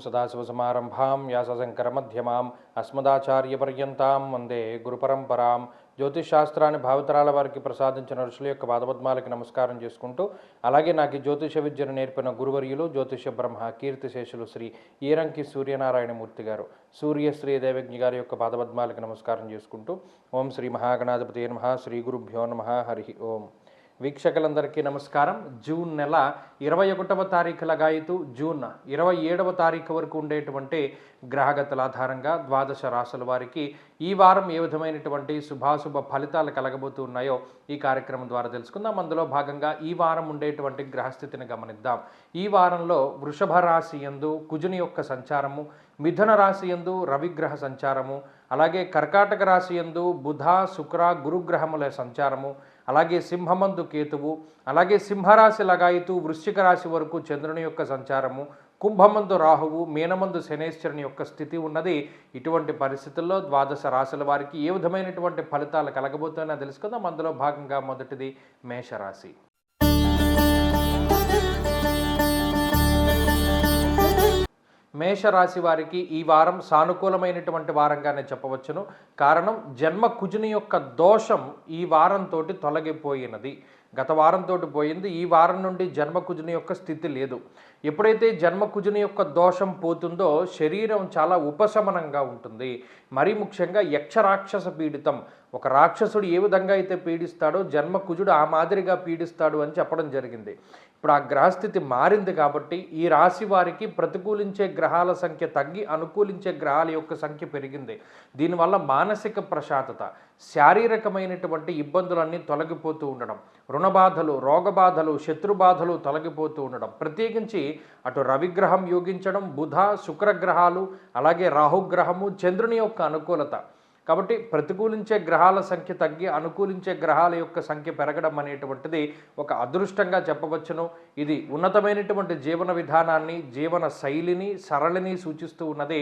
సదాశివసమారంభాం వ్యాసశంకరమధ్యమాం అస్మదాచార్యపర్యంతాం వందే గురుపరంపరాం. జ్యోతిషాస్త్రాన్ని భావితరాల వారికి ప్రసాదించిన ఋషుల యొక్క పాదపద్మాలకి నమస్కారం చేసుకుంటూ, అలాగే నాకు జ్యోతిష విద్యను నేర్పిన గురువర్యులు జ్యోతిష బ్రహ్మ కీర్తిశేషులు శ్రీ ఈరంకి సూర్యనారాయణమూర్తి గారు, సూర్యశ్రీ దేవజ్ఞ గారి యొక్క పాదపద్మాలకి నమస్కారం చేసుకుంటూ, ఓం శ్రీ మహాగణాధిపతి నమః, శ్రీ గురుభ్యో నమః, హరి ఓం. వీక్షకులందరికీ నమస్కారం. జూన్ నెల 21వ తారీఖు లగాయితూ జూన్ 27వ తారీఖు వరకు ఉండేటువంటి గ్రహగతుల ఆధారంగా ద్వాదశ రాశుల వారికి ఈ వారం ఏ విధమైనటువంటి శుభాశుభ ఫలితాలు కలగబోతూ ఉన్నాయో ఈ కార్యక్రమం ద్వారా తెలుసుకుందాం. అందులో భాగంగా ఈ వారం ఉండేటువంటి గ్రహస్థితిని గమనిద్దాం. ఈ వారంలో వృషభ రాశి యందు కుజుని యొక్క సంచారము, మిథున రాశి యందు రవిగ్రహ సంచారము, అలాగే కర్కాటక రాశి యందు బుధ శుక్ర గురుగ్రహముల సంచారము, అలాగే సింహమందు కేతువు, అలాగే సింహరాశి లగాయితూ వృశ్చిక రాశి వరకు చంద్రుని యొక్క సంచారము, కుంభమందు రాహువు, మీనమందు శనేశ్వరుని యొక్క స్థితి ఉన్నది. ఇటువంటి పరిస్థితుల్లో ద్వాదశ రాశుల వారికి ఏ విధమైనటువంటి ఫలితాలు కలగబోతున్నాయో తెలుసుకుందాం. అందులో భాగంగా మొదటిది మేషరాశి. మేషరాశి వారికి ఈ వారం సానుకూలమైనటువంటి వారంగానే చెప్పవచ్చును. కారణం, జన్మ కుజుని యొక్క దోషం ఈ వారంతో తొలగిపోయినది. గత వారంతో పోయింది. ఈ వారం నుండి జన్మకుజుని యొక్క స్థితి లేదు. ఎప్పుడైతే జన్మకుజుని యొక్క దోషం పోతుందో శరీరం చాలా ఉపశమనంగా ఉంటుంది. మరీ ముఖ్యంగా యక్షరాక్షస పీడితం, ఒక రాక్షసుడు ఏ విధంగా అయితే పీడిస్తాడో జన్మకుజుడు ఆ మాదిరిగా పీడిస్తాడు అని చెప్పడం జరిగింది. ఇప్పుడు ఆ గ్రహస్థితి మారింది కాబట్టి ఈ రాశి వారికి ప్రతికూలించే గ్రహాల సంఖ్య తగ్గి అనుకూలించే గ్రహాల యొక్క సంఖ్య పెరిగింది. దీనివల్ల మానసిక ప్రశాంతత, శారీరకమైనటువంటి ఇబ్బందులన్నీ తొలగిపోతూ ఉండడం, రుణబాధలు, రోగబాధలు, శత్రుబాధలు తొలగిపోతూ ఉండడం, ప్రత్యేకించి అటు రవిగ్రహం యోగించడం, బుధ శుక్రగ్రహాలు, అలాగే రాహుగ్రహము, చంద్రుని యొక్క అనుకూలత. కాబట్టి ప్రతికూలించే గ్రహాల సంఖ్య తగ్గి అనుకూలించే గ్రహాల యొక్క సంఖ్య పెరగడం అనేటువంటిది ఒక అదృష్టంగా చెప్పవచ్చును. ఇది ఉన్నతమైనటువంటి జీవన విధానాన్ని, జీవన శైలిని, సరళిని సూచిస్తూ ఉన్నది.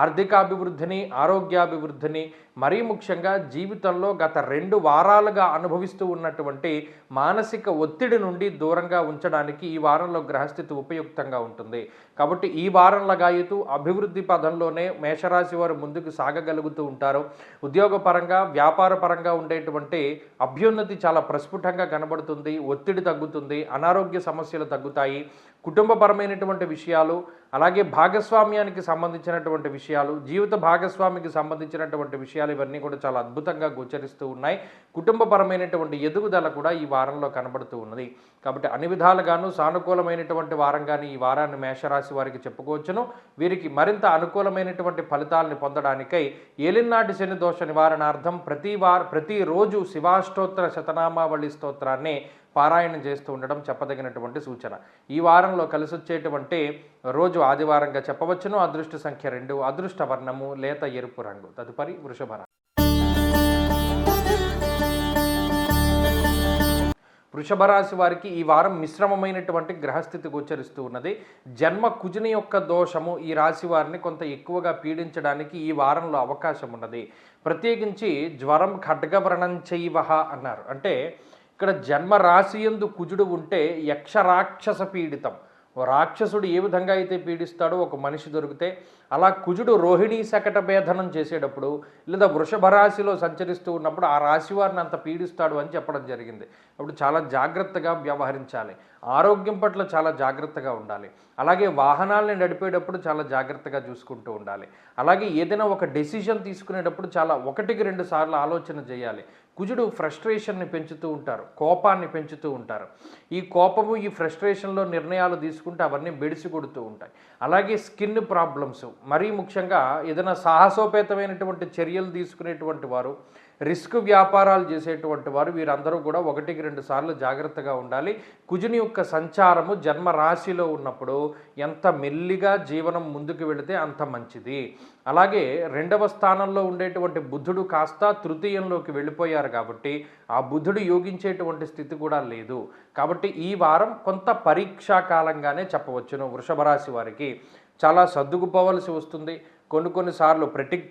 ఆర్థికాభివృద్ధిని, ఆరోగ్యాభివృద్ధిని, మరీ ముఖ్యంగా జీవితంలో గత 2 వారాలుగా అనుభవిస్తూ ఉన్నటువంటి మానసిక ఒత్తిడి నుండి దూరంగా ఉంచడానికి ఈ వారంలో గ్రహస్థితి ఉపయుక్తంగా ఉంటుంది. కాబట్టి ఈ వారం లగాయితూ అభివృద్ధి పదంలోనే మేషరాశి వారు ముందుకు సాగగలుగుతూ ఉంటారు. ఉద్యోగపరంగా, వ్యాపార పరంగా ఉండేటువంటి అభ్యున్నతి చాలా ప్రస్ఫుటంగా కనబడుతుంది. ఒత్తిడి తగ్గుతుంది, అనారోగ్య సమస్యలు తగ్గుతాయి. కుటుంబపరమైనటువంటి విషయాలు, అలాగే భాగస్వామ్యానికి సంబంధించినటువంటి విషయాలు, జీవిత భాగస్వామికి సంబంధించినటువంటి విషయాలు ఇవన్నీ కూడా చాలా అద్భుతంగా గోచరిస్తూ ఉన్నాయి. కుటుంబపరమైనటువంటి ఎదుగుదల కూడా ఈ వారంలో కనబడుతూ ఉన్నది. కాబట్టి అన్ని విధాలుగాను సానుకూలమైనటువంటి వారంగానే ఈ వారాన్ని మేషరాశి వారికి చెప్పుకోవచ్చును. వీరికి మరింత అనుకూలమైనటువంటి ఫలితాలను పొందడానికై ఏలినాటి శని దోష నివారణార్థం ప్రతిరోజు శివాష్టోత్తర శతనామావళి స్తోత్రాన్ని పారాయణం చేస్తూ ఉండడం చెప్పదగినటువంటి సూచన. ఈ వారంలో కలిసి వచ్చేటువంటి రోజు ఆదివారంగా చెప్పవచ్చును. అదృష్ట సంఖ్య 2, అదృష్ట వర్ణము లేత ఎరుపు రంగు. తదుపరి వృషభ రాశి. వృషభ రాశి వారికి ఈ వారం మిశ్రమమైనటువంటి గ్రహస్థితి గోచరిస్తూ ఉన్నది. జన్మ కుజుని యొక్క దోషము ఈ రాశి వారిని కొంత ఎక్కువగా పీడించడానికి ఈ వారంలో అవకాశం ఉన్నది. ప్రత్యేకించి జ్వరం ఖడ్గవ్రణం చైవహ అన్నారు. అంటే ఇక్కడ జన్మ రాశి యందు కుజుడు ఉంటే యక్షరాక్షస పీడితం, రాక్షసుడు ఏ విధంగా అయితే పీడిస్తాడో ఒక మనిషి దొరికితే, అలా కుజుడు రోహిణీ శకట భేదనం చేసేటప్పుడు లేదా వృషభ రాశిలో సంచరిస్తూ ఉన్నప్పుడు ఆ రాశి వారిని అంత పీడిస్తాడు అని చెప్పడం జరిగింది. అప్పుడు చాలా జాగ్రత్తగా వ్యవహరించాలి. ఆరోగ్యం పట్ల చాలా జాగ్రత్తగా ఉండాలి. అలాగే వాహనాలని నడిపేటప్పుడు చాలా జాగ్రత్తగా చూసుకుంటూ ఉండాలి. అలాగే ఏదైనా ఒక డెసిషన్ తీసుకునేటప్పుడు చాలా 1-2 సార్లు ఆలోచన చేయాలి. కుజుడు ఫ్రస్ట్రేషన్ని పెంచుతూ ఉంటారు, కోపాన్ని పెంచుతూ ఉంటారు. ఈ కోపము, ఈ ఫ్రస్ట్రేషన్లో నిర్ణయాలు తీసుకుంటే అవన్నీ బెడిసి కొడుతూ ఉంటాయి. అలాగే స్కిన్ ప్రాబ్లమ్స్, మరీ ముఖ్యంగా ఏదైనా సాహసోపేతమైనటువంటి చర్యలు తీసుకునేటువంటి వారు, రిస్క్ వ్యాపారాలు చేసేటువంటి వారు, వీరందరూ కూడా 1-2 సార్లు జాగ్రత్తగా ఉండాలి. కుజుని యొక్క సంచారము జన్మ రాశిలో ఉన్నప్పుడు ఎంత మెల్లిగా జీవనం ముందుకు వెళితే అంత మంచిది. అలాగే 2వ స్థానంలో ఉండేటువంటి బుధుడు కాస్త తృతీయంలోకి వెళ్ళిపోయారు కాబట్టి ఆ బుధుడు యోగించేటువంటి స్థితి కూడా లేదు. కాబట్టి ఈ వారం కొంత పరీక్షా కాలంగానే చెప్పవచ్చును. వృషభ రాశి వారికి చాలా సర్దుకుపోవలసి వస్తుంది. కొన్నిసార్లు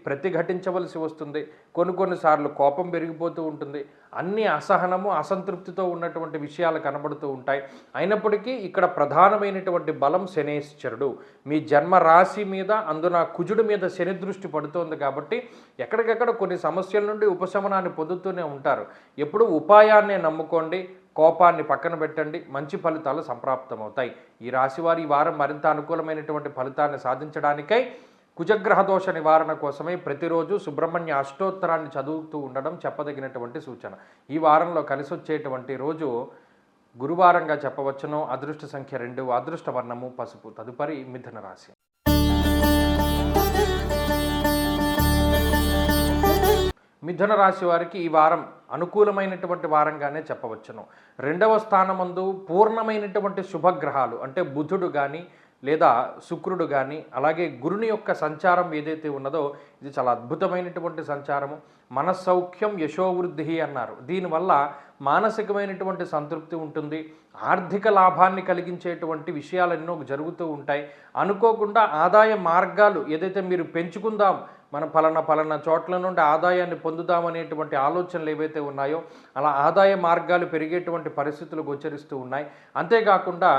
ప్రతిఘటించవలసి వస్తుంది, కొన్నిసార్లు కోపం పెరిగిపోతూ ఉంటుంది. అన్ని అసహనము అసంతృప్తితో ఉన్నటువంటి విషయాలు కనబడుతూ ఉంటాయి. అయినప్పటికీ ఇక్కడ ప్రధానమైనటువంటి బలం శనేశ్వరుడు. మీ జన్మ రాశి మీద, అందున కుజుడి మీద శని దృష్టి పడుతోంది కాబట్టి ఎక్కడికెక్కడ కొన్ని సమస్యల నుండి ఉపశమనాన్ని పొందుతూనే ఉంటారు. ఎప్పుడు ఉపాయాన్నే నమ్ముకోండి, కోపాన్ని పక్కన పెట్టండి, మంచి ఫలితాలు సంప్రాప్తమవుతాయి. ఈ రాశివారి ఈ వారం మరింత అనుకూలమైనటువంటి ఫలితాన్ని సాధించడానికై కుజగ్రహ దోష నివారణ కోసమే ప్రతిరోజు సుబ్రహ్మణ్య అష్టోత్తరాన్ని చదువుతూ ఉండడం చెప్పదగినటువంటి సూచన. ఈ వారంలో కలిసి వచ్చేటువంటి రోజు గురువారంగా చెప్పవచ్చును. అదృష్ట సంఖ్య 2, అదృష్ట వర్ణము పసుపు. తదుపరి మిథున రాశి. మిథున రాశి వారికి ఈ వారం అనుకూలమైనటువంటి వారంగానే చెప్పవచ్చును. 2వ స్థానమందు పూర్ణమైనటువంటి శుభగ్రహాలు అంటే బుధుడు కానీ లేదా శుక్రుడు కానీ అలాగే గురుని యొక్క సంచారం ఏదైతే ఉన్నదో ఇది చాలా అద్భుతమైనటువంటి సంచారము. మనస్సౌఖ్యం యశోవృద్ధి అన్నారు. దీనివల్ల మానసికమైనటువంటి సంతృప్తి ఉంటుంది. ఆర్థిక లాభాన్ని కలిగించేటువంటి విషయాలు ఎన్నో జరుగుతూ ఉంటాయి. అనుకోకుండా ఆదాయ మార్గాలు ఏదైతే మీరు పెంచుకుందాం, మన పలానా చోట్ల నుండి ఆదాయాన్ని పొందుదామనేటువంటి ఆలోచనలు ఏవైతే ఉన్నాయో అలా ఆదాయ మార్గాలు పెరిగేటువంటి పరిస్థితులు గోచరిస్తూ ఉన్నాయి. అంతేకాకుండా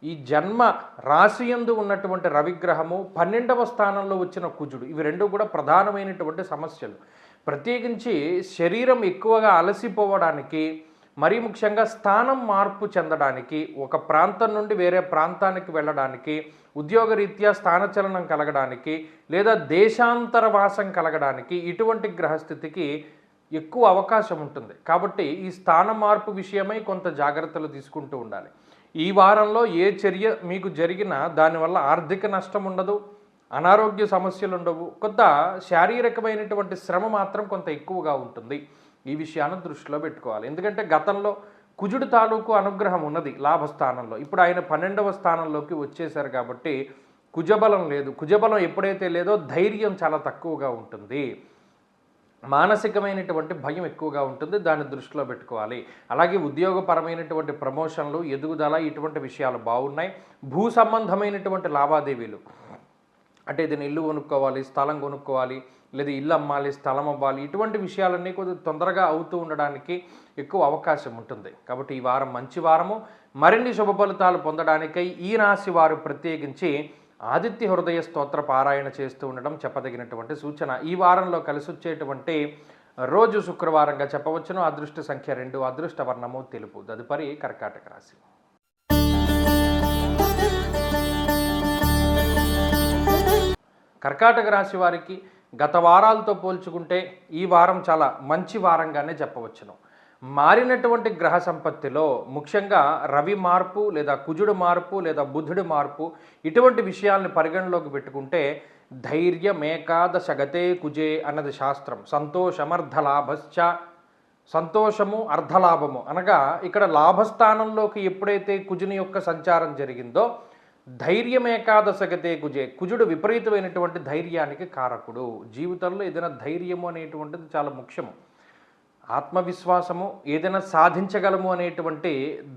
ఈ జన్మ రాశియందు ఉన్నటువంటి రవిగ్రహము 12వ స్థానంలో వచ్చిన కుజుడు, ఇవి రెండు కూడా ప్రధానమైనటువంటి సమస్యలు. ప్రత్యేకించి శరీరం ఎక్కువగా అలసిపోవడానికి, మరీ ముఖ్యంగా స్థానం మార్పు చెందడానికి, ఒక ప్రాంతం నుండి వేరే ప్రాంతానికి వెళ్ళడానికి, ఉద్యోగరీత్యా స్థానచలనం కలగడానికి లేదా దేశాంతర వాసం కలగడానికి ఇటువంటి గ్రహస్థితికి ఎక్కువ అవకాశం ఉంటుంది. కాబట్టి ఈ స్థాన మార్పు విషయమై కొంత జాగ్రత్తలు తీసుకుంటూ ఉండాలి. ఈ వారంలో ఏ చర్య మీకు జరిగినా దానివల్ల ఆర్థిక నష్టం ఉండదు, అనారోగ్య సమస్యలు ఉండవు. కొంత శారీరకమైనటువంటి శ్రమ మాత్రం కొంత ఎక్కువగా ఉంటుంది. ఈ విషయాన్ని దృష్టిలో పెట్టుకోవాలి. ఎందుకంటే గతంలో కుజుడు తాలూకు అనుగ్రహం ఉన్నది లాభస్థానంలో, ఇప్పుడు ఆయన 12వ స్థానంలోకి వచ్చేశారు కాబట్టి కుజబలం లేదు. కుజబలం ఎప్పుడైతే లేదో ధైర్యం చాలా తక్కువగా ఉంటుంది, మానసికమైనటువంటి భయం ఎక్కువగా ఉంటుంది. దాన్ని దృష్టిలో పెట్టుకోవాలి. అలాగే ఉద్యోగపరమైనటువంటి ప్రమోషన్లు, ఎదుగుదల ఇటువంటి విషయాలు బాగున్నాయి. భూ సంబంధమైనటువంటి లావాదేవీలు అంటే ఇది ఇల్లు కొనుక్కోవాలి, స్థలం కొనుక్కోవాలి, లేదా ఇల్లు అమ్మాలి, స్థలం అవ్వాలి, ఇటువంటి విషయాలన్నీ కొద్దిగా తొందరగా అవుతూ ఉండడానికి ఎక్కువ అవకాశం ఉంటుంది. కాబట్టి ఈ వారం మంచి వారము. మరిన్ని శుభ ఫలితాలు పొందడానికై ఈ రాశి వారు ప్రత్యేకించి ఆదిత్య హృదయ స్తోత్ర పారాయణ చేస్తూ ఉండడం చెప్పదగినటువంటి సూచన. ఈ వారంలో కలిసి వచ్చేటువంటి రోజు శుక్రవారంగా చెప్పవచ్చును. అదృష్ట సంఖ్య 2, అదృష్ట వర్ణము తెలుపు. తదుపరి కర్కాటక రాశి. కర్కాటక రాశి వారికి గత వారాలతో పోల్చుకుంటే ఈ వారం చాలా మంచి వారంగానే చెప్పవచ్చును. మారినటువంటి గ్రహ సంపత్తిలో ముఖ్యంగా రవి మార్పు లేదా కుజుడు మార్పు లేదా బుధుడి మార్పు ఇటువంటి విషయాల్ని పరిగణలోకి పెట్టుకుంటే ధైర్యమేకాదశ గతే కుజే అన్నది శాస్త్రం. సంతోషమర్ధలాభశ్చ, సంతోషము అర్ధలాభము అనగా ఇక్కడ లాభస్థానంలోకి ఎప్పుడైతే కుజుని యొక్క సంచారం జరిగిందో ధైర్యమేకాదశ గతే కుజే, కుజుడు విపరీతమైనటువంటి ధైర్యానికి కారకుడు. జీవితంలో ఏదైనా ధైర్యము అనేటువంటిది చాలా ముఖ్యము. ఆత్మవిశ్వాసము, ఏదైనా సాధించగలము అనేటువంటి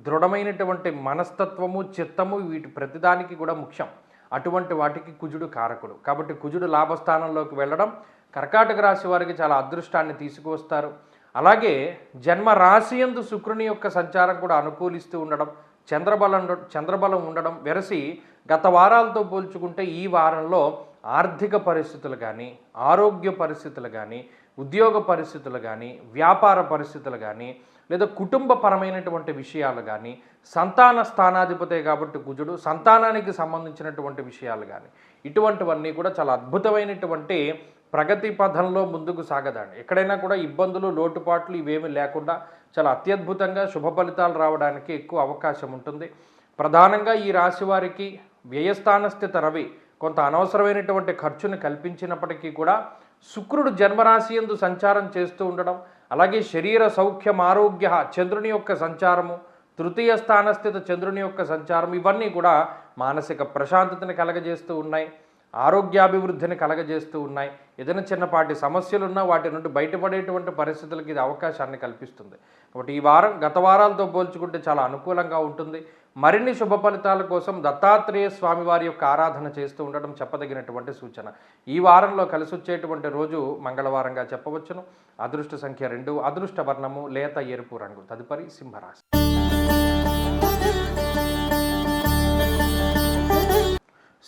దృఢమైనటువంటి మనస్తత్వము, చిత్తము వీటి ప్రతిదానికి కూడా ముఖ్యం. అటువంటి వాటికి కుజుడు కారకుడు. కాబట్టి కుజుడు లాభస్థానంలోకి వెళ్ళడం కర్కాటక రాశి వారికి చాలా అదృష్టాన్ని తీసుకువస్తారు. అలాగే జన్మ రాశియందు శుక్రుని యొక్క సంచారం కూడా అనుకూలిస్తూ ఉండడం, చంద్రబలం ఉండడం వెరసి గత వారాలతో పోల్చుకుంటే ఈ వారంలో ఆర్థిక పరిస్థితులు కానీ, ఆరోగ్య పరిస్థితులు కానీ, ఉద్యోగ పరిస్థితులు కానీ, వ్యాపార పరిస్థితులు కానీ, లేదా కుటుంబపరమైనటువంటి విషయాలు కానీ, సంతాన స్థానాధిపతే కాబట్టి కుజుడు సంతానానికి సంబంధించినటువంటి విషయాలు కానీ ఇటువంటివన్నీ కూడా చాలా అద్భుతమైనటువంటి ప్రగతి పథంలో ముందుకు సాగదండి. ఎక్కడైనా కూడా ఇబ్బందులు, లోటుపాట్లు ఇవేమీ లేకుండా చాలా అత్యద్భుతంగా శుభ ఫలితాలు రావడానికి ఎక్కువ అవకాశం ఉంటుంది. ప్రధానంగా ఈ రాశి వారికి వ్యయస్థాన స్థిత రవి కొంత అనవసరమైనటువంటి ఖర్చును కల్పించినప్పటికీ కూడా శుక్రుడు జన్మరాశి యందు సంచారం చేస్తూ ఉండడం, అలాగే శరీర సౌఖ్యం ఆరోగ్య చంద్రుని యొక్క సంచారము, తృతీయ స్థానస్థిత చంద్రుని యొక్క సంచారం ఇవన్నీ కూడా మానసిక ప్రశాంతతని కలగజేస్తూ ఉన్నాయి, ఆరోగ్యాభివృద్ధిని కలగజేస్తూ ఉన్నాయి. ఏదైనా చిన్నపాటి సమస్యలున్నా వాటి నుండి బయటపడేటువంటి పరిస్థితులకి ఇది అవకాశాన్ని కల్పిస్తుంది. కాబట్టి ఈ వారం గత వారాలతో పోల్చుకుంటే చాలా అనుకూలంగా ఉంటుంది. మరిన్ని శుభ ఫలితాల కోసం దత్తాత్రేయ స్వామివారి యొక్క ఆరాధన చేస్తూ ఉండడం చెప్పదగినటువంటి సూచన. ఈ వారంలో కలిసి వచ్చేటువంటి రోజు మంగళవారంగా చెప్పవచ్చును. అదృష్ట సంఖ్య 2, అదృష్ట వర్ణము లేత ఎరుపు రంగు. తదుపరి సింహరాశి.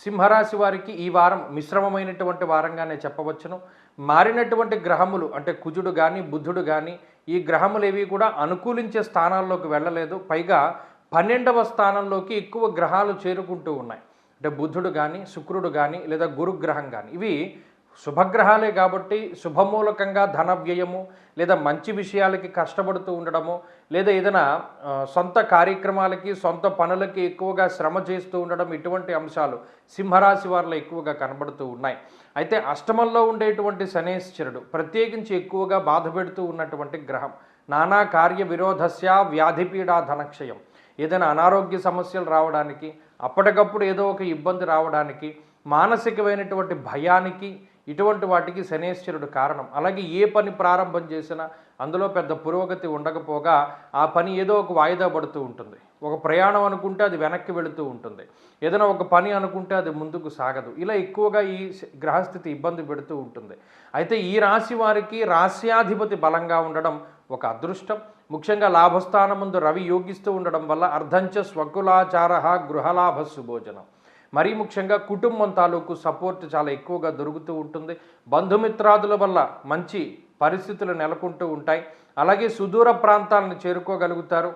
సింహరాశి వారికి ఈ వారం మిశ్రమమైనటువంటి వారంగానే చెప్పవచ్చును. మారినటువంటి గ్రహములు అంటే కుజుడు కానీ బుధుడు కానీ ఈ గ్రహములు ఏవి కూడా అనుకూలించే స్థానాల్లోకి వెళ్ళలేదు. పైగా 12వ స్థానంలోకి ఎక్కువ గ్రహాలు చేరుకుంటూ ఉన్నాయి. అంటే బుధుడు కానీ శుక్రుడు కానీ లేదా గురుగ్రహం కానీ ఇవి శుభగ్రహాలే కాబట్టి శుభమూలకంగా ధన వ్యయము లేదా మంచి విషయాలకి కష్టపడుతూ ఉండడము లేదా ఏదైనా సొంత కార్యక్రమాలకి సొంత పనులకి ఎక్కువగా శ్రమ చేస్తూ ఉండడం ఇటువంటి అంశాలు సింహరాశి వారిలో ఎక్కువగా కనబడుతూ ఉన్నాయి. అయితే అష్టమంలో ఉండేటువంటి శనేశ్వరుడు ప్రత్యేకించి ఎక్కువగా బాధ పెడుతూ ఉన్నటువంటి గ్రహం. నానా కార్య విరోధస్య వ్యాధిపీడా ధనక్షయం. ఏదైనా అనారోగ్య సమస్యలు రావడానికి అప్పటికప్పుడు ఏదో ఒక ఇబ్బంది రావడానికి మానసికమైనటువంటి భయానికి ఇటువంటి వాటికి శనేశ్వరుడు కారణం. అలాగే ఏ పని ప్రారంభం చేసినా అందులో పెద్ద పురోగతి ఉండకపోగా ఆ పని ఏదో ఒక వాయిదా పడుతూ ఉంటుంది. ఒక ప్రయాణం అనుకుంటే అది వెనక్కి వెళుతూ ఉంటుంది. ఏదైనా ఒక పని అనుకుంటే అది ముందుకు సాగదు. ఇలా ఎక్కువగా ఈ గ్రహస్థితి ఇబ్బంది పెడుతూ ఉంటుంది. అయితే ఈ రాశి వారికి రాశ్యాధిపతి బలంగా ఉండడం ఒక అదృష్టం. ముఖ్యంగా లాభస్థానం ముందు రవి యోగిస్తూ ఉండడం వల్ల అర్ధంచ స్వకులాచార గృహలాభ సుభోజనం. మరీ ముఖ్యంగా కుటుంబం తాలూకు సపోర్ట్ చాలా ఎక్కువగా దొరుకుతూ ఉంటుంది. బంధుమిత్రాదుల వల్ల మంచి పరిస్థితులు నెలకొంటూ ఉంటాయి. అలాగే సుదూర ప్రాంతాలను చేరుకోగలుగుతారు.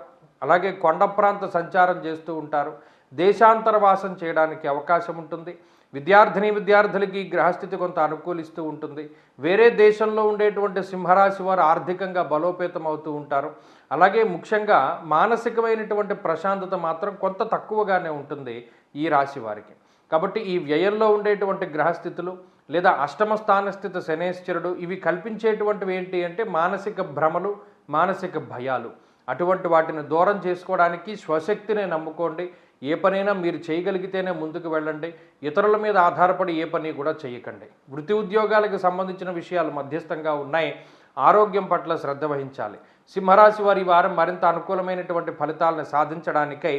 అలాగే కొండ ప్రాంత సంచారం చేస్తూ ఉంటారు. దేశాంతర వాసం చేయడానికి అవకాశం ఉంటుంది. విద్యార్థులకి గ్రహస్థితి కొంత అనుకూలిస్తూ ఉంటుంది. వేరే దేశంలో ఉండేటువంటి సింహరాశి వారు ఆర్థికంగా బలోపేతం అవుతూ ఉంటారు. అలాగే ముఖ్యంగా మానసికమైనటువంటి ప్రశాంతత మాత్రం కొంత తక్కువగానే ఉంటుంది ఈ రాశి వారికి. కాబట్టి ఈ వ్యయంలో ఉండేటువంటి గ్రహస్థితులు లేదా అష్టమ స్థానస్థిత శనేశ్వరుడు ఇవి కల్పించేటువంటివి ఏంటి అంటే మానసిక భ్రమలు, మానసిక భయాలు. అటువంటి వాటిని దూరం చేసుకోవడానికి స్వశక్తిని నమ్ముకోండి. ఏ పనైనా మీరు చేయగలిగితేనే ముందుకు వెళ్ళండి. ఇతరుల మీద ఆధారపడి ఏ పని కూడా చేయకండి. వృత్తి ఉద్యోగాలకు సంబంధించిన విషయాలు మధ్యస్థంగా ఉన్నాయి. ఆరోగ్యం పట్ల శ్రద్ధ వహించాలి. సింహరాశి వారి వారం మరింత అనుకూలమైనటువంటి ఫలితాలను సాధించడానికై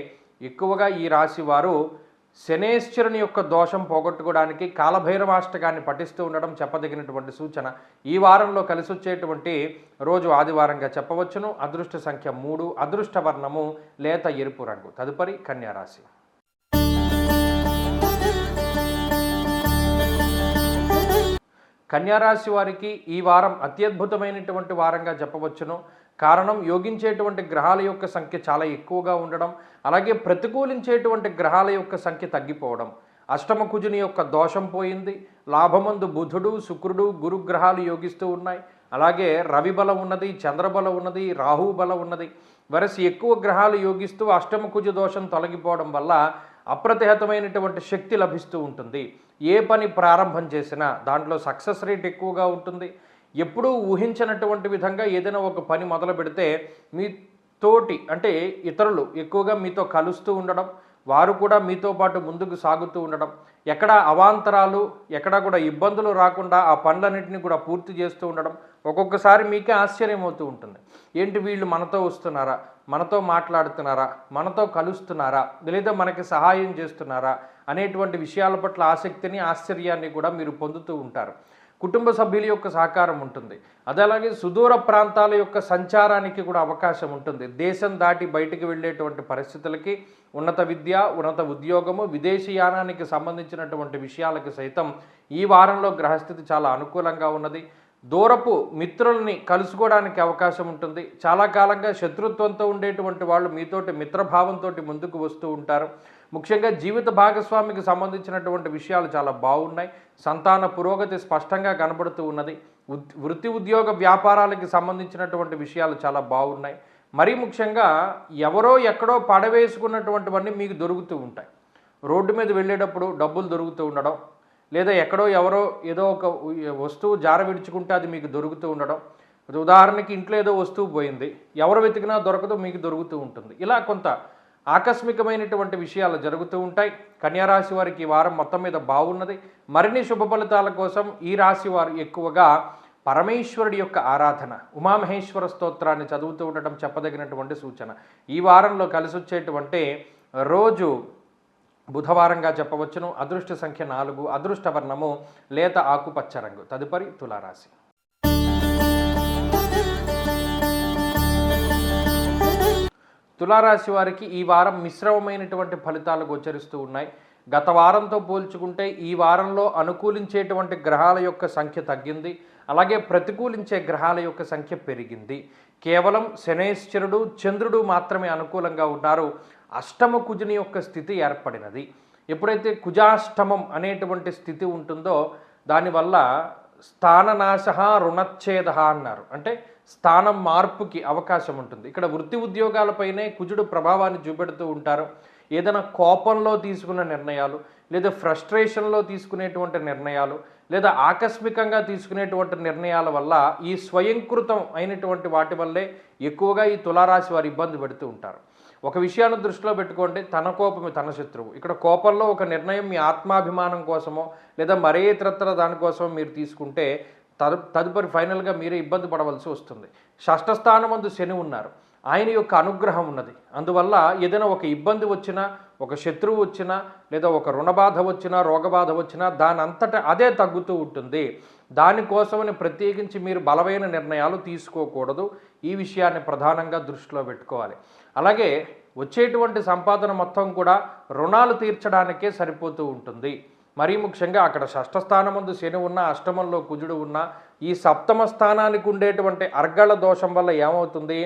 ఎక్కువగా ఈ రాశి వారు శనేశ్వరుని యొక్క దోషం పోగొట్టుకోవడానికి కాలభైరవాష్టకాన్ని పఠిస్తూ ఉండడం చెప్పదగినటువంటి సూచన. ఈ వారంలో కలిసి వచ్చేటువంటి రోజు ఆదివారంగా చెప్పవచ్చును. అదృష్ట సంఖ్య 3, అదృష్ట వర్ణము లేత ఎరుపు రంగు. తదుపరి కన్యారాశి. కన్యారాశి వారికి ఈ వారం అత్యద్భుతమైనటువంటి వారంగా చెప్పవచ్చును. కారణం యోగించేటువంటి గ్రహాల యొక్క సంఖ్య చాలా ఎక్కువగా ఉండడం, అలాగే ప్రతికూలించేటువంటి గ్రహాల యొక్క సంఖ్య తగ్గిపోవడం. అష్టమ కుజుని యొక్క దోషం పోయింది. లాభమందు బుధుడు శుక్రుడు గురుగ్రహాలు యోగిస్తూ ఉన్నాయి. అలాగే రవి బలం ఉన్నది, చంద్రబలం ఉన్నది, రాహు బలం ఉన్నది. వరసి ఎక్కువ గ్రహాలు యోగిస్తూ అష్టమ కుజ దోషం తొలగిపోవడం వల్ల అప్రతిహతమైనటువంటి శక్తి లభిస్తూ ఉంటుంది. ఏ పని ప్రారంభం చేసినా దాంట్లో సక్సెస్ రేట్ ఎక్కువగా ఉంటుంది. ఎప్పుడూ ఊహించినటువంటి విధంగా ఏదైనా ఒక పని మొదలు పెడితే మీ తోటి అంటే ఇతరులు ఎక్కువగా మీతో కలుస్తూ ఉండడం, వారు కూడా మీతో పాటు ముందుకు సాగుతూ ఉండడం, ఎక్కడ అవాంతరాలు ఎక్కడా కూడా ఇబ్బందులు రాకుండా ఆ పనులన్నింటినీ కూడా పూర్తి చేస్తూ ఉండడం ఒక్కొక్కసారి మీకే ఆశ్చర్యం అవుతూ ఉంటుంది. ఏంటి వీళ్ళు మనతో వస్తున్నారా, మనతో మాట్లాడుతున్నారా, మనతో కలుస్తున్నారా, లేదా మనకి సహాయం చేస్తున్నారా అనేటువంటి విషయాల పట్ల ఆసక్తిని ఆశ్చర్యాన్ని కూడా మీరు పొందుతూ ఉంటారు. కుటుంబ సభ్యుల యొక్క సహకారం ఉంటుంది. అదే అలాగే సుదూర ప్రాంతాల యొక్క సంచారానికి కూడా అవకాశం ఉంటుంది. దేశం దాటి బయటికి వెళ్ళేటువంటి పరిస్థితులకి ఉన్నత విద్య, ఉన్నత ఉద్యోగము, విదేశీయానానికి సంబంధించినటువంటి విషయాలకు సైతం ఈ వారంలో గ్రహస్థితి చాలా అనుకూలంగా ఉన్నది. దూరపు మిత్రుల్ని కలుసుకోవడానికి అవకాశం ఉంటుంది. చాలా కాలంగా శత్రుత్వంతో ఉండేటువంటి వాళ్ళు మీతోటి మిత్రభావంతో ముందుకు వస్తూ ఉంటారు. ముఖ్యంగా జీవిత భాగస్వామికి సంబంధించినటువంటి విషయాలు చాలా బాగున్నాయి. సంతాన పురోగతి స్పష్టంగా కనబడుతూ ఉన్నది. వృత్తి ఉద్యోగ వ్యాపారాలకి సంబంధించినటువంటి విషయాలు చాలా బాగున్నాయి. మరీ ముఖ్యంగా ఎవరో ఎక్కడో పడవేసుకున్నటువంటివన్నీ మీకు దొరుకుతూ ఉంటాయి. రోడ్డు మీద వెళ్ళేటప్పుడు డబ్బులు దొరుకుతూ ఉండడం, లేదా ఎక్కడో ఎవరో ఏదో ఒక వస్తువు జార విడుచుకుంటే అది మీకు దొరుకుతూ ఉండడం. ఉదాహరణకి ఇంట్లో ఏదో వస్తువు పోయింది, ఎవరు వెతికినా దొరకదు, మీకు దొరుకుతూ ఉంటుంది. ఇలా కొంత ఆకస్మికమైనటువంటి విషయాలు జరుగుతూ ఉంటాయి. కన్యారాశి వారికి ఈ వారం మొత్తం మీద బాగున్నది. మరిన్ని శుభ ఫలితాల కోసం ఈ రాశి వారు ఎక్కువగా పరమేశ్వరుడి యొక్క ఆరాధన, ఉమామహేశ్వర స్తోత్రాన్ని చదువుతూ ఉండటం చెప్పదగినటువంటి సూచన. ఈ వారంలో కలిసి వచ్చేటువంటి రోజు బుధవారంగా చెప్పవచ్చును. అదృష్ట సంఖ్య 4, అదృష్ట వర్ణము లేత ఆకుపచ్చ రంగు. తదుపరి తులారాశి. తులారాశి వారికి ఈ వారం మిశ్రమమైనటువంటి ఫలితాలు గోచరిస్తూ ఉన్నాయి. గత వారంతో పోల్చుకుంటే ఈ వారంలో అనుకూలించేటువంటి గ్రహాల యొక్క సంఖ్య తగ్గింది, అలాగే ప్రతికూలించే గ్రహాల యొక్క సంఖ్య పెరిగింది. కేవలం శనైశ్వరుడు, చంద్రుడు మాత్రమే అనుకూలంగా ఉన్నారు. అష్టమ కుజుని యొక్క స్థితి ఏర్పడినది. ఎప్పుడైతే కుజాష్టమం అనేటువంటి స్థితి ఉంటుందో దానివల్ల స్థాననాశ రుణచ్ఛేద అన్నారు. అంటే స్థానం మార్పుకి అవకాశం ఉంటుంది. ఇక్కడ వృత్తి ఉద్యోగాలపైనే కుజుడు ప్రభావాన్ని చూపెడుతూ ఉంటారు. ఏదైనా కోపంలో తీసుకున్న నిర్ణయాలు, లేదా ఫ్రస్ట్రేషన్లో తీసుకునేటువంటి నిర్ణయాలు, లేదా ఆకస్మికంగా తీసుకునేటువంటి నిర్ణయాల వల్ల ఈ స్వయంకృతం అయినటువంటి వాటి వల్లే ఎక్కువగా ఈ తులారాశి వారు ఇబ్బంది పెడుతూ ఉంటారు. ఒక విషయాన్ని దృష్టిలో పెట్టుకోండి, తన కోపమే తన శత్రువు. ఇక్కడ కోపంలో ఒక నిర్ణయం మీ ఆత్మాభిమానం కోసమో లేదా మరే ఇతరత్ర దానికోసమో మీరు తీసుకుంటే తదుపరి ఫైనల్గా మీరే ఇబ్బంది పడవలసి వస్తుంది. షష్ఠ స్థానమందు శని ఉన్నారు, ఆయన యొక్క అనుగ్రహం ఉన్నది. అందువల్ల ఏదైనా ఒక ఇబ్బంది వచ్చినా, ఒక శత్రువు వచ్చినా, లేదా ఒక రుణబాధ వచ్చినా, రోగబాధ వచ్చినా దాని అంతటా అదే తగ్గుతూ ఉంటుంది. దానికోసమని ప్రత్యేకించి మీరు బలమైన నిర్ణయాలు తీసుకోకూడదు. ఈ విషయాన్ని ప్రధానంగా దృష్టిలో పెట్టుకోవాలి. అలాగే వచ్చేటువంటి సంపాదన మొత్తం కూడా రుణాలు తీర్చడానికే సరిపోతూ ఉంటుంది. మరీ ముఖ్యంగా అక్కడ షష్ఠ స్థానమందు శని ఉన్న, అష్టమంలో కుజుడు ఉన్న, ఈ సప్తమ స్థానానికి ఉండేటువంటి అర్గళ దోషం వల్ల ఏమవుతుంది,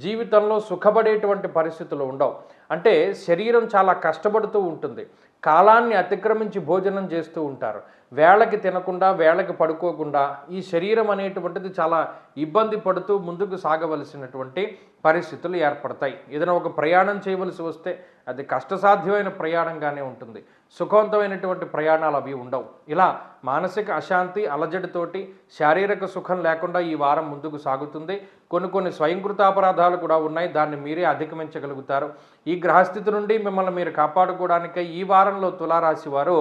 జీవితంలో సుఖపడేటువంటి పరిస్థితులు ఉండవు. అంటే శరీరం చాలా కష్టపడుతూ ఉంటుంది. కాలాన్ని అతిక్రమించి భోజనం చేస్తూ ఉంటారు. వేళకి తినకుండా, వేళకి పడుకోకుండా ఈ శరీరం అనేటువంటిది చాలా ఇబ్బంది పడుతూ ముందుకు సాగవలసినటువంటి పరిస్థితులు ఏర్పడతాయి. ఏదైనా ఒక ప్రయాణం చేయవలసి వస్తే అది కష్టసాధ్యమైన ప్రయాణంగానే ఉంటుంది. సుఖవంతమైనటువంటి ప్రయాణాలు అవి ఉండవు. ఇలా మానసిక అశాంతి, అలజడితోటి శారీరక సుఖం లేకుండా ఈ వారం ముందుకు సాగుతుంది. కొన్ని స్వయంకృతాపరాధాలు కూడా ఉన్నాయి, దాన్ని మీరే అధిగమించగలుగుతారు. ఈ గ్రహస్థితి నుండి మిమ్మల్ని మీరు కాపాడుకోవడానికే ఈ వారంలో తులారాశి వారు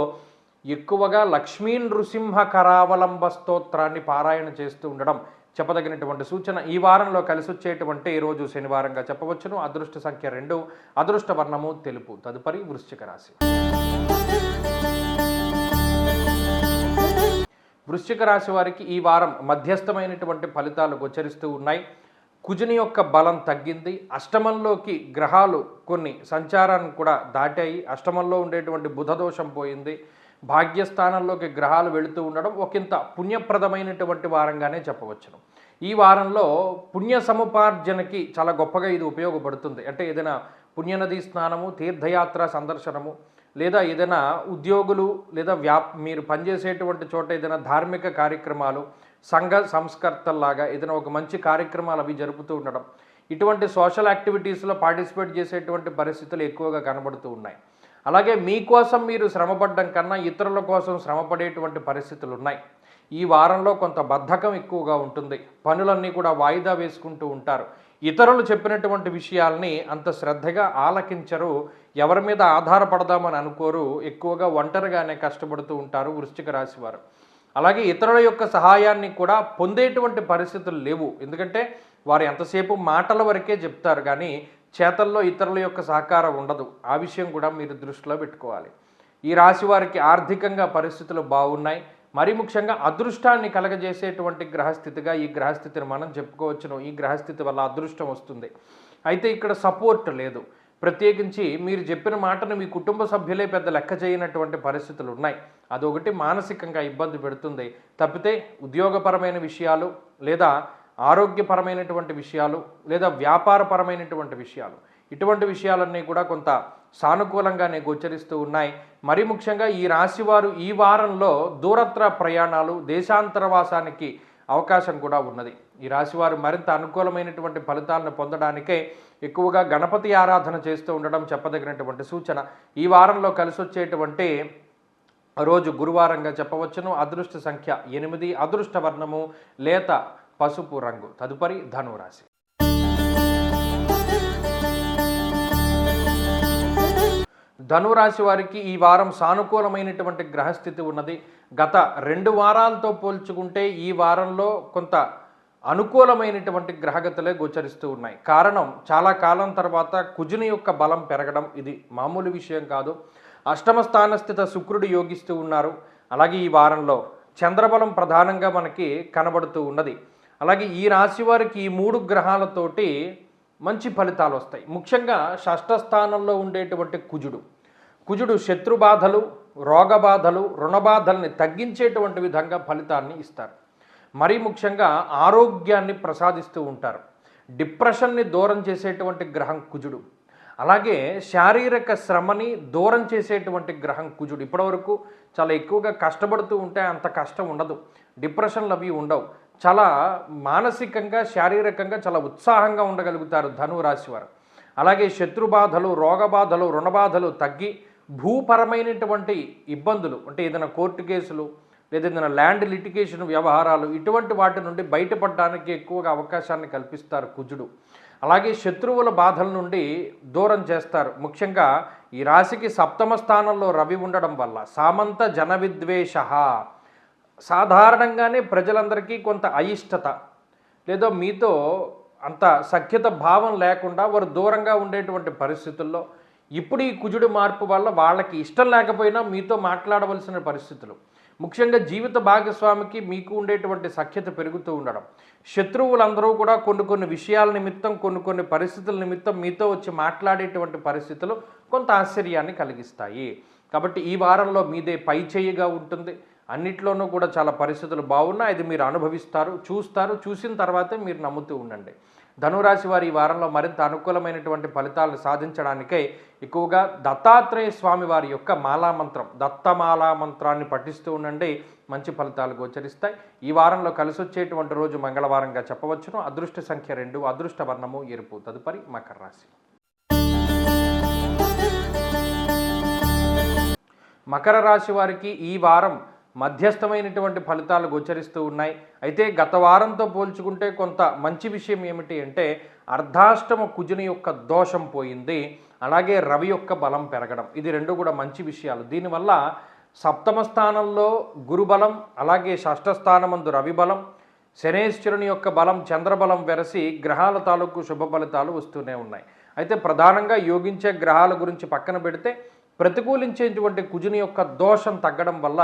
ఎక్కువగా లక్ష్మీ నృసింహ కరావలంబ స్తోత్రాన్ని పారాయణ చేస్తూ ఉండడం చెప్పదగినటువంటి సూచన. ఈ వారంలో కలిసి వచ్చేటువంటి ఈరోజు శనివారంగా చెప్పవచ్చును. అదృష్ట సంఖ్య 2, అదృష్ట వర్ణము తెలుపు. తదుపరి వృశ్చిక రాశి. వృశ్చిక రాశి వారికి ఈ వారం మధ్యస్థమైనటువంటి ఫలితాలు గోచరిస్తూ ఉన్నాయి. కుజుని యొక్క బలం తగ్గింది. అష్టమంలోకి గ్రహాలు కొన్ని సంచారాన్ని కూడా దాటాయి. అష్టమంలో ఉండేటువంటి బుధదోషం పోయింది. భాగ్యస్థానంలోకి గ్రహాలు వెళుతూ ఉండడం ఒకంత పుణ్యప్రదమైనటువంటి వారంగానే చెప్పవచ్చును. ఈ వారంలో పుణ్య సముపార్జనకి చాలా గొప్పగా ఇది ఉపయోగపడుతుంది. అంటే ఏదైనా పుణ్యనదీ స్నానము, తీర్థయాత్ర సందర్శనము, లేదా ఏదైనా ఉద్యోగులు లేదా మీరు పనిచేసేటువంటి చోట ఏదైనా ధార్మిక కార్యక్రమాలు, సంఘ సంస్కర్తల్లాగా ఏదైనా ఒక మంచి కార్యక్రమాలు అవి జరుపుతూ ఉండడం, ఇటువంటి సోషల్ యాక్టివిటీస్లో పార్టిసిపేట్ చేసేటువంటి పరిస్థితులు ఎక్కువగా కనబడుతూ ఉన్నాయి. అలాగే మీకోసం మీరు శ్రమపడడం కన్నా ఇతరుల కోసం శ్రమపడేటువంటి పరిస్థితులు ఉన్నాయి. ఈ వారంలో కొంత బద్ధకం ఎక్కువగా ఉంటుంది. పనులన్నీ కూడా వాయిదా వేసుకుంటూ ఉంటారు. ఇతరులు చెప్పినటువంటి విషయాల్ని అంత శ్రద్ధగా ఆలకించరు. ఎవరి మీద ఆధారపడదామని అనుకోరు. ఎక్కువగా ఒంటరిగానే కష్టపడుతూ ఉంటారు వృశ్చిక రాశి వారు. అలాగే ఇతరుల యొక్క సహాయాన్ని కూడా పొందేటువంటి పరిస్థితులు లేవు. ఎందుకంటే వారు ఎంతసేపు మాటల వరకే చెప్తారు, కానీ చేతల్లో ఇతరుల యొక్క సహకారం ఉండదు. ఆ విషయం కూడా మీరు దృష్టిలో పెట్టుకోవాలి. ఈ రాశి వారికి ఆర్థికంగా పరిస్థితులు బాగున్నాయి. మరి ముఖ్యంగా అదృష్టాన్ని కలగజేసేటువంటి గ్రహస్థితిగా ఈ గ్రహస్థితిని మనం చెప్పుకోవచ్చును. ఈ గ్రహస్థితి వల్ల అదృష్టం వస్తుంది. అయితే ఇక్కడ సపోర్ట్ లేదు. ప్రత్యేకించి మీరు చెప్పిన మాటను మీ కుటుంబ సభ్యులే పెద్ద లెక్క చేయనటువంటి పరిస్థితులు ఉన్నాయి. అదొకటి మానసికంగా ఇబ్బంది పెడుతుంది. తప్పితే ఉద్యోగపరమైన విషయాలు, లేదా ఆరోగ్యపరమైనటువంటి విషయాలు, లేదా వ్యాపారపరమైనటువంటి విషయాలు, ఇటువంటి విషయాలన్నీ కూడా కొంత సానుకూలంగానే గోచరిస్తూ ఉన్నాయి. మరి ముఖ్యంగా ఈ రాశివారు ఈ వారంలో దూరత్ర ప్రయాణాలు, దేశాంతరవాసానికి అవకాశం కూడా ఉన్నది. ఈ రాశివారు మరింత అనుకూలమైనటువంటి ఫలితాలను పొందడానికే ఎక్కువగా గణపతి ఆరాధన చేస్తూ ఉండడం చెప్పదగినటువంటి సూచన. ఈ వారంలో కలిసి వచ్చేటువంటి రోజు గురువారంగా చెప్పవచ్చును. అదృష్ట సంఖ్య 8, అదృష్ట వర్ణము లేత పసుపు రంగు. తదుపరి ధనురాశి. ధనురాశి వారికి ఈ వారం సానుకూలమైనటువంటి గ్రహస్థితి ఉన్నది. గత 2 వారాలతో పోల్చుకుంటే ఈ వారంలో కొంత అనుకూలమైనటువంటి గ్రహగతులే గోచరిస్తూ ఉన్నాయి. కారణం చాలా కాలం తర్వాత కుజుని యొక్క బలం పెరగడం ఇది మామూలు విషయం కాదు. అష్టమ స్థానస్థిత శుక్రుడు యోగిస్తూ ఉన్నారు. అలాగే ఈ వారంలో చంద్రబలం ప్రధానంగా మనకి కనబడుతూ ఉన్నది. అలాగే ఈ రాశి వారికి ఈ 3 గ్రహాలతోటి మంచి ఫలితాలు వస్తాయి. ముఖ్యంగా షష్ఠ స్థానంలో ఉండేటువంటి కుజుడు శత్రుబాధలు, రోగబాధలు, రుణబాధల్ని తగ్గించేటువంటి విధంగా ఫలితాన్ని ఇస్తారు. మరీ ముఖ్యంగా ఆరోగ్యాన్ని ప్రసాదిస్తూ ఉంటారు. డిప్రెషన్ని దూరం చేసేటువంటి గ్రహం కుజుడు. అలాగే శారీరక శ్రమని దూరం చేసేటువంటి గ్రహం కుజుడు. ఇప్పటివరకు చాలా ఎక్కువగా కష్టపడుతూ ఉంటే అంత కష్టం ఉండదు, డిప్రెషన్లు అవి ఉండవు. చాలా మానసికంగా శారీరకంగా చాలా ఉత్సాహంగా ఉండగలుగుతారు ధనురాశి వారు. అలాగే శత్రుబాధలు, రోగబాధలు, రుణబాధలు తగ్గి భూపరమైనటువంటి ఇబ్బందులు అంటే ఏదైనా కోర్టు కేసులు లేదా ఏదైనా ల్యాండ్ లిటిగేషన్ వ్యవహారాలు ఇటువంటి వాటి నుండి బయటపడడానికి ఎక్కువగా అవకాశాన్ని కల్పిస్తారు కుజుడు. అలాగే శత్రువుల బాధల నుండి దూరం చేస్తారు. ముఖ్యంగా ఈ రాశికి సప్తమ స్థానంలో రవి ఉండడం వల్ల సామంత జన విద్వేష, సాధారణంగానే ప్రజలందరికీ కొంత అయిష్టత లేదా మీతో అంత సఖ్యత భావం లేకుండా వారు దూరంగా ఉండేటువంటి పరిస్థితుల్లో ఇప్పుడు ఈ కుజుడు మార్పు వల్ల వాళ్ళకి ఇష్టం లేకపోయినా మీతో మాట్లాడవలసిన పరిస్థితులు, ముఖ్యంగా జీవిత భాగస్వామికి మీకు ఉండేటువంటి సఖ్యత పెరుగుతూ ఉండడం, శత్రువులందరూ కూడా కొన్ని విషయాల నిమిత్తం కొన్ని పరిస్థితుల నిమిత్తం మీతో వచ్చి మాట్లాడేటువంటి పరిస్థితులు కొంత ఆశ్చర్యాన్ని కలిగిస్తాయి. కాబట్టి ఈ వారంలో మీదే పై చేయిగా ఉంటుంది. అన్నిట్లోనూ కూడా చాలా పరిస్థితులు బాగున్నాయి. ఇది మీరు అనుభవిస్తారు, చూసిన తర్వాతే మీరు నమ్ముతూ ఉండండి. ధనురాశి వారి ఈ వారంలో మరింత అనుకూలమైనటువంటి ఫలితాలను సాధించడానికై ఎక్కువగా దత్తాత్రేయ స్వామి వారి యొక్క మాలామంత్రం దత్తమాలా మంత్రాన్ని పఠిస్తూ ఉండండి. మంచి ఫలితాలు గోచరిస్తాయి. ఈ వారంలో కలిసి వచ్చేటువంటి రోజు మంగళవారంగా చెప్పవచ్చును. అదృష్ట సంఖ్య 2, అదృష్ట వర్ణము ఎరుపు. తదుపరి మకర రాశి. మకర రాశి వారికి ఈ వారం మధ్యస్థమైనటువంటి ఫలితాలు గోచరిస్తూ ఉన్నాయి. అయితే గత వారంతో పోల్చుకుంటే కొంత మంచి విషయం ఏమిటి అంటే అర్ధాష్టమ కుజుని యొక్క దోషం పోయింది. అలాగే రవి యొక్క బలం పెరగడం, ఇది రెండు కూడా మంచి విషయాలు. దీనివల్ల సప్తమ స్థానంలో గురుబలం, అలాగే షష్ఠ స్థానమందు రవి బలం, శనేశ్వరుని యొక్క బలం, చంద్రబలం వెరసి గ్రహాల తాలూకు శుభ ఫలితాలు వస్తూనే ఉన్నాయి. అయితే ప్రధానంగా యోగించే గ్రహాల గురించి పక్కన పెడితే ప్రతికూలించేటువంటి కుజుని యొక్క దోషం తగ్గడం వల్ల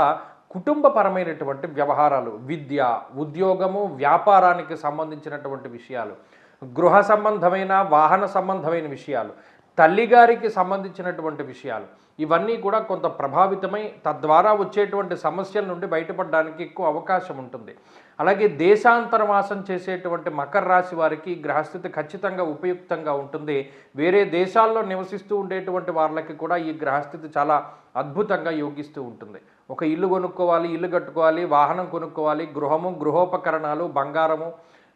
కుటుంబపరమైనటువంటి వ్యవహారాలు, విద్య, ఉద్యోగము, వ్యాపారానికి సంబంధించినటువంటి విషయాలు, గృహ సంబంధమైన వాహన సంబంధమైన విషయాలు, తల్లిగారికి సంబంధించినటువంటి విషయాలు, ఇవన్నీ కూడా కొంత ప్రభావితమై తద్వారా వచ్చేటువంటి సమస్యల నుండి బయటపడడానికి ఎక్కువ అవకాశం ఉంటుంది. అలాగే దేశాంతరవాసం చేసేటువంటి మకర రాశి వారికి గ్రహస్థితి ఖచ్చితంగా ఉపయుక్తంగా ఉంటుంది. వేరే దేశాల్లో నివసిస్తూ ఉండేటువంటి వాళ్ళకి కూడా ఈ గ్రహస్థితి చాలా అద్భుతంగా యోగిస్తూ ఉంటుంది. ఒక ఇల్లు కొనుక్కోవాలి, ఇల్లు కట్టుకోవాలి, వాహనం కొనుక్కోవాలి, గృహము, గృహోపకరణాలు, బంగారము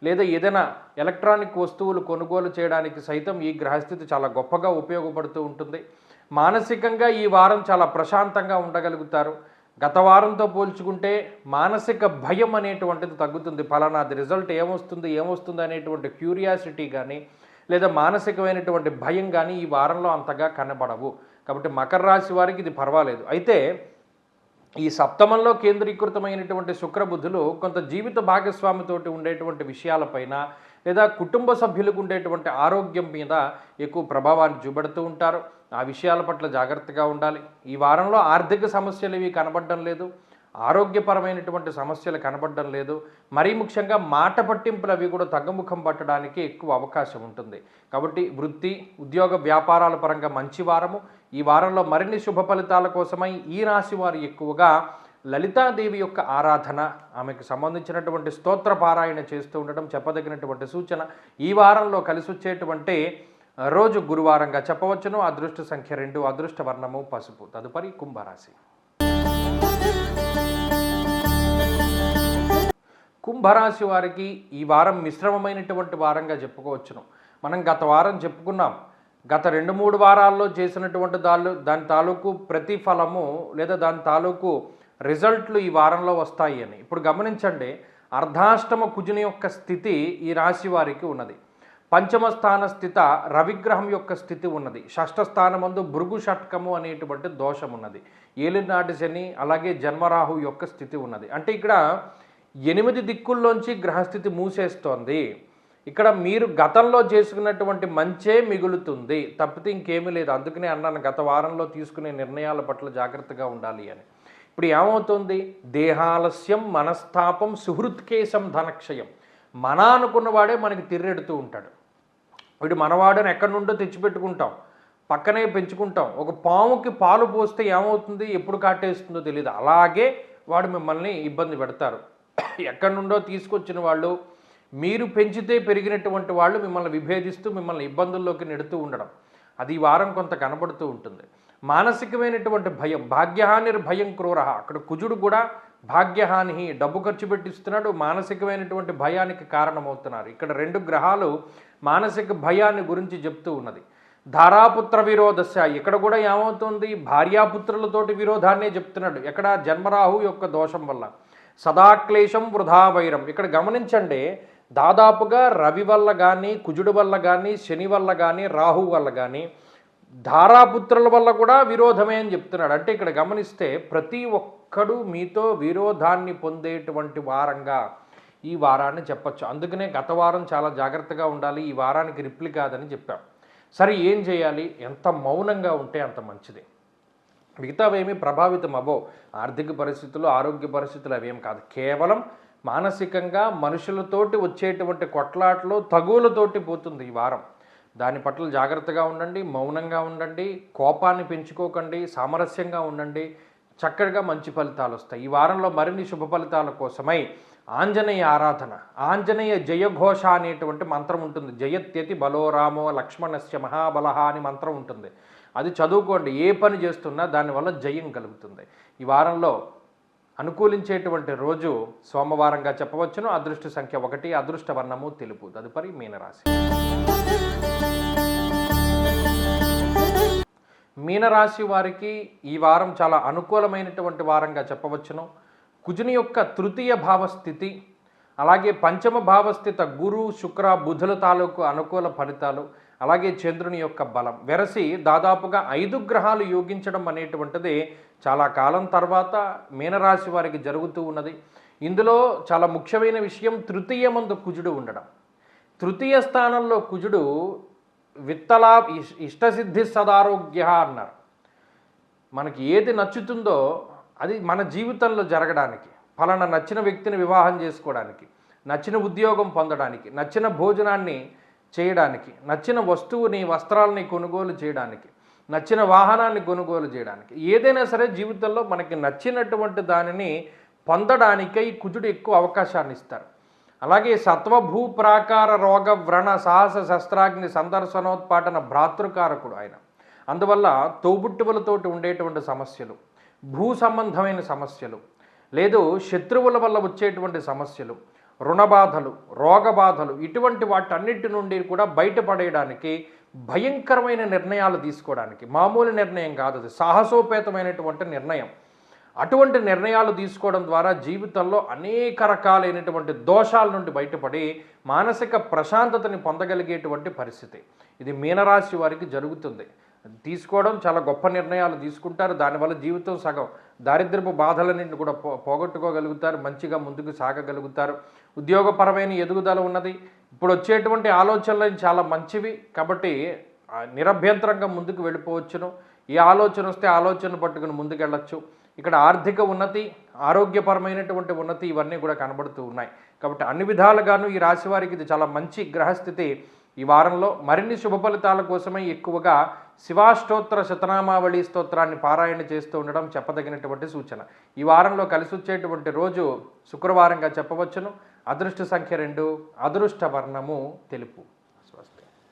లేదా ఏదైనా ఎలక్ట్రానిక్ వస్తువులు కొనుగోలు చేయడానికి సైతం ఈ గ్రహస్థితి చాలా గొప్పగా ఉపయోగపడుతూ ఉంటుంది. మానసికంగా ఈ వారం చాలా ప్రశాంతంగా ఉండగలుగుతారు. గత వారంతో పోల్చుకుంటే మానసిక భయం అనేటువంటిది తగ్గుతుంది. ఫలానాది రిజల్ట్ ఏమొస్తుంది అనేటువంటి క్యూరియాసిటీ కానీ లేదా మానసికమైనటువంటి భయం కానీ ఈ వారంలో అంతగా కనబడవు. కాబట్టి మకర రాశి వారికి ఇది పర్వాలేదు. అయితే ఈ సప్తమంలో కేంద్రీకృతమైనటువంటి శుక్రబుద్ధులు కొంత జీవిత భాగస్వామితోటి ఉండేటువంటి విషయాలపైన లేదా కుటుంబ సభ్యులకు ఉండేటువంటి ఆరోగ్యం మీద ఎక్కువ ప్రభావాన్ని చూపెడుతూ ఉంటారు. ఆ విషయాల పట్ల జాగ్రత్తగా ఉండాలి. ఈ వారంలో ఆర్థిక సమస్యలు ఇవి కనబడడం లేదు, ఆరోగ్యపరమైనటువంటి సమస్యలు కనబడడం లేదు. మరీ ముఖ్యంగా మాట పట్టింపులు అవి కూడా తగ్గుముఖం పట్టడానికి ఎక్కువ అవకాశం ఉంటుంది. కాబట్టి వృత్తి, ఉద్యోగ, వ్యాపారాల పరంగా మంచి వారము. ఈ వారంలో మరిన్ని శుభ ఫలితాల కోసమై ఈ రాశి వారు ఎక్కువగా లలితాదేవి యొక్క ఆరాధన, ఆమెకు సంబంధించినటువంటి స్తోత్ర పారాయణ చేస్తూ ఉండడం చెప్పదగినటువంటి సూచన. ఈ వారంలో కలిసి వచ్చేటువంటి రోజు గురువారంగా చెప్పవచ్చును. అదృష్ట సంఖ్య 2, అదృష్ట వర్ణము పసుపు. తదుపరి కుంభరాశి. కుంభరాశి వారికి ఈ వారం మిశ్రమమైనటువంటి వారంగా చెప్పుకోవచ్చును. మనం గత వారం చెప్పుకున్నాం, గత 2-3 వారాల్లో చేసినటువంటి దాని తాలూకు ప్రతిఫలము లేదా దాని తాలూకు రిజల్ట్లు ఈ వారంలో వస్తాయి అని. ఇప్పుడు గమనించండి, అర్ధాష్టమ కుజుని యొక్క స్థితి ఈ రాశి వారికి ఉన్నది. పంచమ స్థాన స్థిత రవిగ్రహం యొక్క స్థితి ఉన్నది. షష్ఠ స్థానమందు భృగు షట్కము అనేటువంటి దోషం ఉన్నది. ఏలినాటి శని అలాగే జన్మరాహు యొక్క స్థితి ఉన్నది. అంటే ఇక్కడ 8 దిక్కుల్లోంచి గ్రహస్థితి మూసేస్తోంది. ఇక్కడ మీరు గతంలో చేసుకున్నటువంటి మంచే మిగులుతుంది, తప్పితే ఇంకేమీ లేదు. అందుకనే అన్నాను గత వారంలో తీసుకునే నిర్ణయాల పట్ల జాగ్రత్తగా ఉండాలి అని. ఇప్పుడు ఏమవుతుంది? దేహాలస్యం, మనస్తాపం, సుహృత్కేశం, ధనక్షయం. మన అనుకున్నవాడే మనకి తిర్రెడుతూ ఉంటాడు. వీడు మనవాడని ఎక్కడి నుండో తెచ్చిపెట్టుకుంటాం, పక్కనే పెంచుకుంటాం. ఒక పాముకి పాలు పోస్తే ఏమవుతుంది, ఎప్పుడు కాటేస్తుందో తెలియదు. అలాగే వాడు మిమ్మల్ని ఇబ్బంది పెడతారు. ఎక్కడి నుండో తీసుకొచ్చిన వాళ్ళు, మీరు పెంచితే పెరిగినటువంటి వాళ్ళు మిమ్మల్ని విభేదిస్తూ మిమ్మల్ని ఇబ్బందుల్లోకి నెడుతూ ఉండడం, అది ఈ వారం కొంత కనబడుతూ ఉంటుంది. మానసికమైనటువంటి భయం, భాగ్యహానిర్భయం క్రూర. అక్కడ కుజుడు కూడా భాగ్యహాని, డబ్బు ఖర్చు పెట్టిస్తున్నాడు, మానసికమైనటువంటి భయానికి కారణమవుతున్నారు. ఇక్కడ 2 గ్రహాలు మానసిక భయాన్ని గురించి చెప్తూ ఉన్నది. ధారాపుత్ర విరోధశ, ఇక్కడ కూడా ఏమవుతుంది, భార్యాపుత్రులతోటి విరోధాన్నే చెప్తున్నాడు. ఎక్కడ? జన్మరాహు యొక్క దోషం వల్ల. సదాక్లేశం వృధా వైరం. ఇక్కడ గమనించండి, దాదాపుగా రవి వల్ల కానీ, కుజుడు వల్ల కానీ, శని వల్ల కానీ, రాహు వల్ల కానీ, ధారాపుత్రుల వల్ల కూడా విరోధమే అని చెప్తున్నాడు. అంటే ఇక్కడ గమనిస్తే ప్రతి ఒక్కడు మీతో విరోధాన్ని పొందేటువంటి వారంగా ఈ వారాన్ని చెప్పచ్చు. అందుకనే గత వారం చాలా జాగ్రత్తగా ఉండాలి, ఈ వారానికి రిప్లై కాదని చెప్పాం. సరే, ఏం చేయాలి? ఎంత మౌనంగా ఉంటే అంత మంచిది. మిగతావేమీ ప్రభావితం అవ్వవు. ఆర్థిక పరిస్థితులు, ఆరోగ్య పరిస్థితులు అవేం కాదు. కేవలం మానసికంగా మనుషులతోటి వచ్చేటువంటి కొట్లాటలు, తగువులతోటి పోతుంది ఈ వారం. దాని పట్ల జాగ్రత్తగా ఉండండి, మౌనంగా ఉండండి, కోపాన్ని పెంచుకోకండి, సామరస్యంగా ఉండండి. చక్కగా మంచి ఫలితాలు వస్తాయి. ఈ వారంలో మరిన్ని శుభ ఫలితాల కోసమై ఆంజనేయ ఆరాధన, ఆంజనేయ జయఘోష అనేటువంటి మంత్రం ఉంటుంది. జయత్యతి బలోరామో లక్ష్మణస్య మహాబలహ అని మంత్రం ఉంటుంది. అది చదువుకోండి. ఏ పని చేస్తున్నా దానివల్ల జయం కలుగుతుంది. ఈ వారంలో అనుకూలించేటువంటి రోజు సోమవారంగా చెప్పవచ్చును. అదృష్ట సంఖ్య 1, అదృష్ట వర్ణము తెలుపు. తదుపరి మీనరాశి. మీనరాశి వారికి ఈ వారం చాలా అనుకూలమైనటువంటి వారంగా చెప్పవచ్చును. కుజుని యొక్క తృతీయ భావస్థితి, అలాగే పంచమ భావస్థిత గురు, శుక్ర, బుధుల తాలూకు అనుకూల ఫలితాలు, అలాగే చంద్రుని యొక్క బలం వెరసి దాదాపుగా 5 గ్రహాలు యోగించడం అనేటువంటిది చాలా కాలం తర్వాత మీనరాశి వారికి జరుగుతూ ఉన్నది. ఇందులో చాలా ముఖ్యమైన విషయం తృతీయమందు కుజుడు ఉండడం. తృతీయ స్థానంలో కుజుడు విత్తలా ఇష్టసిద్ధి సదారోగ్య అన్నారు. మనకి ఏది నచ్చుతుందో అది మన జీవితంలో జరగడానికి, ఫలానా నచ్చిన వ్యక్తిని వివాహం చేసుకోవడానికి, నచ్చిన ఉద్యోగం పొందడానికి, నచ్చిన భోజనాన్ని చేయడానికి, నచ్చిన వస్తువుని, వస్త్రాలని కొనుగోలు చేయడానికి, నచ్చిన వాహనాన్ని కొనుగోలు చేయడానికి, ఏదైనా సరే జీవితంలో మనకి నచ్చినటువంటి దానిని పొందడానికై కుజుడు ఎక్కువ అవకాశాన్ని ఇస్తారు. అలాగే సత్వభూ ప్రాకార రోగ వ్రణ సాహస శస్త్రాగ్ని సందర్శనోత్పాటన భ్రాతృకారకుడు ఆయన. అందువల్ల తోబుట్టువులతోటి ఉండేటువంటి సమస్యలు, భూ సంబంధమైన సమస్యలు, లేదు శత్రువుల వల్ల వచ్చేటువంటి సమస్యలు, రుణబాధలు, రోగబాధలు, ఇటువంటి వాటన్నిటి నుండి కూడా బయటపడేయడానికి భయంకరమైన నిర్ణయాలు తీసుకోవడానికి, మామూలు నిర్ణయం కాదు అది, సాహసోపేతమైనటువంటి నిర్ణయం. అటువంటి నిర్ణయాలు తీసుకోవడం ద్వారా జీవితంలో అనేక రకాలైనటువంటి దోషాల నుండి బయటపడి మానసిక ప్రశాంతతని పొందగలిగేటువంటి పరిస్థితి ఇది మీనరాశి వారికి జరుగుతుంది. తీసుకోవడం చాలా గొప్ప నిర్ణయాలు తీసుకుంటారు. దానివల్ల జీవితం సగం దారిద్ర్యపు బాధలన్నింటిని కూడా పోగొట్టుకోగలుగుతారు, మంచిగా ముందుకు సాగగలుగుతారు. ఉద్యోగపరమైన ఎదుగుదల ఉన్నది. ఇప్పుడు వచ్చేటువంటి ఆలోచనలు చాలా మంచివి కాబట్టి నిరభ్యంతరంగా ముందుకు వెళ్ళిపోవచ్చును. ఏ ఆలోచన వస్తే ఆలోచన పట్టుకుని ముందుకెళ్ళచ్చు. ఇక్కడ ఆర్థిక ఉన్నతి, ఆరోగ్యపరమైనటువంటి ఉన్నతి ఇవన్నీ కూడా కనబడుతూ ఉన్నాయి. కాబట్టి అన్ని విధాలుగాను ఈ రాశి వారికి ఇది చాలా మంచి గ్రహస్థితి. ఈ వారంలో మరిన్ని శుభ ఫలితాల కోసమే ఎక్కువగా శివాష్టోత్తర శతనామావళి స్తోత్రాన్ని పారాయణ చేస్తూ ఉండడం చెప్పదగినటువంటి సూచన. ఈ వారంలో కలిసి వచ్చేటువంటి రోజు శుక్రవారంగా చెప్పవచ్చును. అదృష్ట సంఖ్య 2, అదృష్ట వర్ణము తెలుపు. స్వస్తి.